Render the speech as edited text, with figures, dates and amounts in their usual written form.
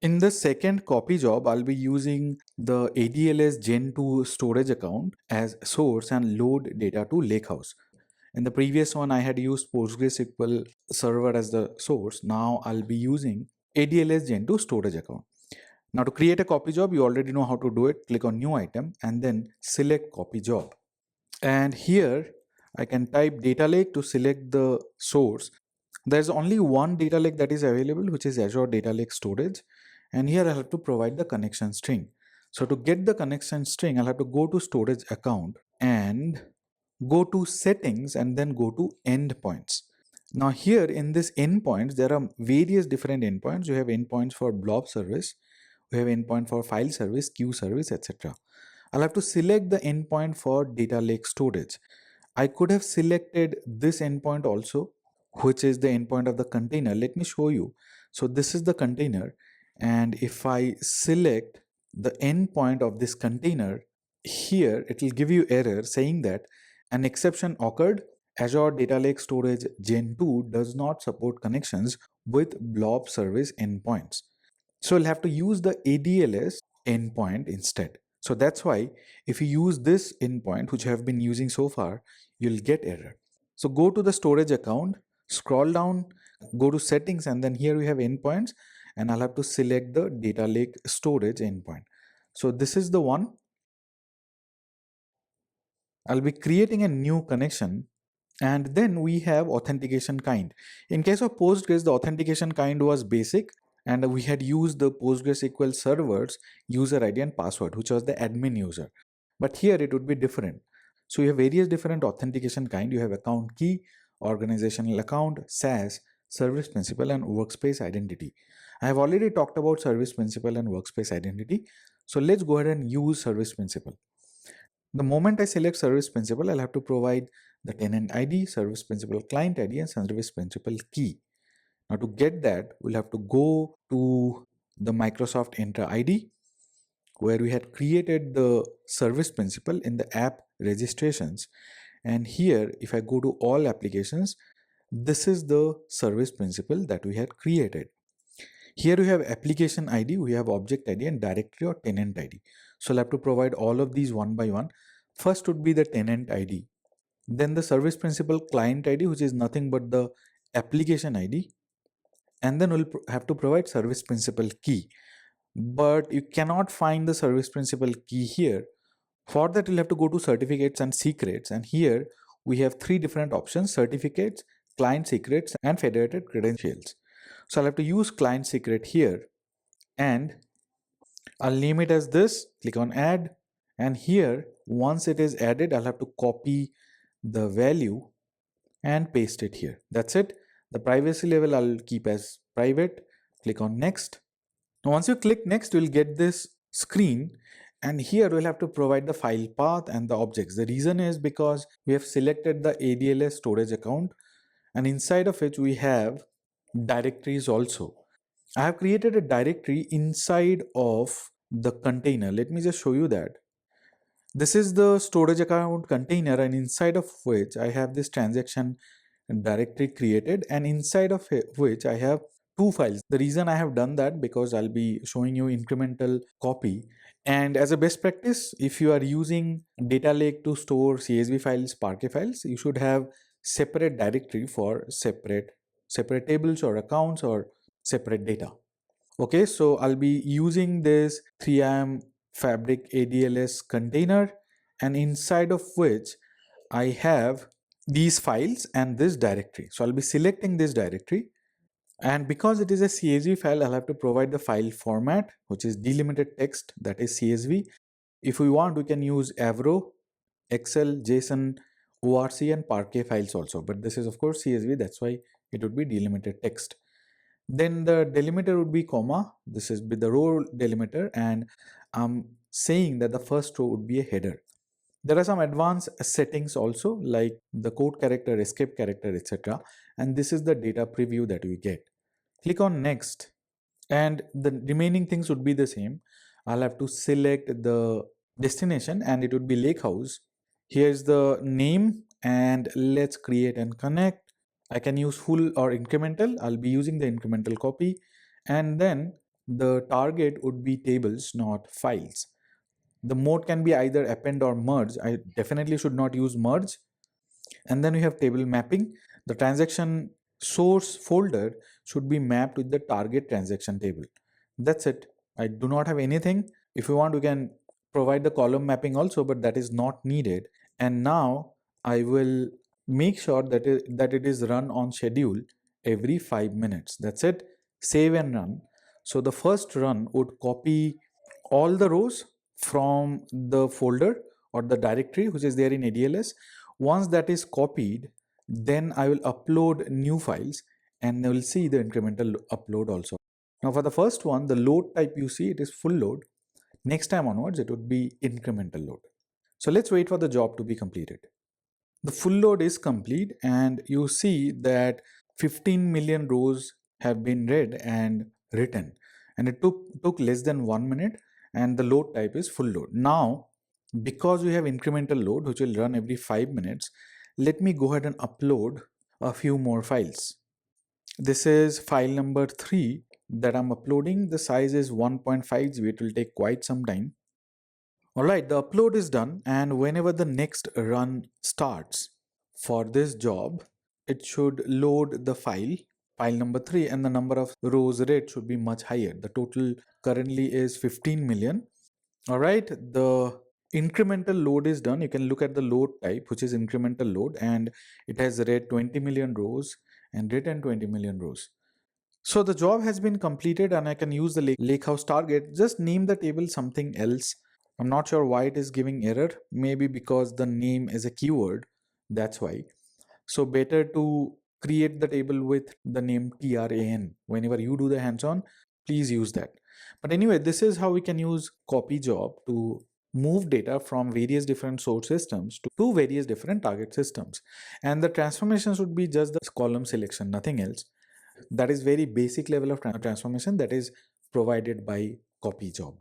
In the second copy job, I'll be using the ADLS Gen 2 storage account as source and load data to Lakehouse. In the previous one, I had used PostgreSQL server as the source. Now I'll be using ADLS Gen 2 storage account. Now to create a copy job, you already know how to do it. Click on new item and then select copy job. And here I can type data lake to select the source. There's only one data lake that is available, which is Azure Data Lake Storage. And here I have to provide the connection string. So to get the connection string, I'll have to go to storage account and go to settings and then go to endpoints. Now here in this endpoints, there are various different endpoints. You have endpoints for blob service, we have endpoint for file service, queue service, etc. I'll have to select the endpoint for data lake storage. I could have selected this endpoint also, which is the endpoint of the container. Let me show you. So this is the container, and if I select the endpoint of this container, here it will give you error saying that an exception occurred. Azure Data Lake Storage Gen 2 does not support connections with blob service endpoints. So you'll have to use the ADLS endpoint instead. So that's why if you use this endpoint, which you have been using so far, you'll get error. So go to the storage account, scroll down, go to settings, and then here we have endpoints, and I'll have to select the data lake storage endpoint. So this is the one. I'll be creating a new connection, and then we have authentication kind. In case of Postgres, the authentication kind was basic, and we had used the PostgreSQL server's user ID and password, which was the admin user. But here it would be different. So you have various different authentication kind. You have account key, organizational account, SaaS, service principal, and workspace identity. I have already talked about service principal and workspace identity. So let's go ahead and use service principal. The moment I select service principal, I'll have to provide the tenant ID, service principal client ID, and service principal key. Now to get that, we'll have to go to the Microsoft Entra ID, where we had created the service principal in the app registrations. And here, if I go to all applications, this is the service principal that we had created. Here we have application ID, we have object ID, and directory or tenant ID. So I'll have to provide all of these one by one. First would be the tenant ID. Then the service principal client ID, which is nothing but the application ID. And then we'll have to provide service principal key. But you cannot find the service principal key here. For that, you'll have to go to certificates and secrets. And here we have three different options: certificates, client secrets, and federated credentials. So I'll have to use client secret here, and I'll name it as this. Click on add, and here once it is added, I'll have to copy the value and paste it here. That's it. The privacy level I'll keep as private. Click on next. Now once you click next, you'll get this screen, and here we'll have to provide the file path and the objects. The reason is because we have selected the ADLS storage account, and inside of which we have directories also. I have created a directory inside of the container. Let me just show you that. This is the storage account container, and inside of which I have this transaction directory created, and inside of which I have two files. The reason I have done that because I'll be showing you incremental copy. And as a best practice, if you are using data lake to store CSV files, Parquet files, you should have separate directory for separate tables or accounts or separate data. Okay, so I'll be using this 3IAM Fabric ADLS container, and inside of which I have these files and this directory. So I'll be selecting this directory, and because it is a CSV file, I'll have to provide the file format, which is delimited text, that is CSV. If we want, we can use Avro, Excel, JSON, ORC, and Parquet files also, but this is of course CSV, that's why it would be delimited text. Then the delimiter would be comma. This is with the row delimiter, and I'm saying that the first row would be a header. There are some advanced settings also, like the code character, escape character, etc. And this is the data preview that we get. Click on next, and the remaining things would be the same. I'll have to select the destination, and it would be Lakehouse. Here's the name, and let's create and connect. I can use full or incremental. I'll be using the incremental copy, and then the target would be tables, not files. The mode can be either append or merge. I definitely should not use merge. And then we have table mapping. The transaction source folder should be mapped with the target transaction table. That's it. I do not have anything. If you want, we can provide the column mapping also, but that is not needed. And now I will make sure that it is run on schedule every 5 minutes. That's it. Save and run. So the first run would copy all the rows from the folder or the directory which is there in ADLS. Once that is copied, then I will upload new files and I will see the incremental upload also. Now for the first one, the load type you see, it is full load. Next time onwards, it would be incremental load. So let's wait for the job to be completed. The full load is complete and you see that 15 million rows have been read and written, and it took less than 1 minute, and the load type is full load. Now, because we have incremental load which will run every 5 minutes, let me go ahead and upload a few more files. This is file number 3 that I'm uploading. The size is 1.5 GB. It will take quite some time. Alright, the upload is done, and whenever the next run starts for this job, it should load the file number 3, and the number of rows read should be much higher. The total currently is 15 million. Alright, the incremental load is done. You can look at the load type, which is incremental load, and it has read 20 million rows and written 20 million rows. So the job has been completed and I can use the Lakehouse target. Just name the table something else. I'm not sure why it is giving error. Maybe because the name is a keyword. That's why. So better to create the table with the name TRAN. Whenever you do the hands-on, please use that. But anyway, this is how we can use copy job to move data from various different source systems to various different target systems. And the transformations would be just the column selection, nothing else. That is very basic level of transformation that is provided by copy job.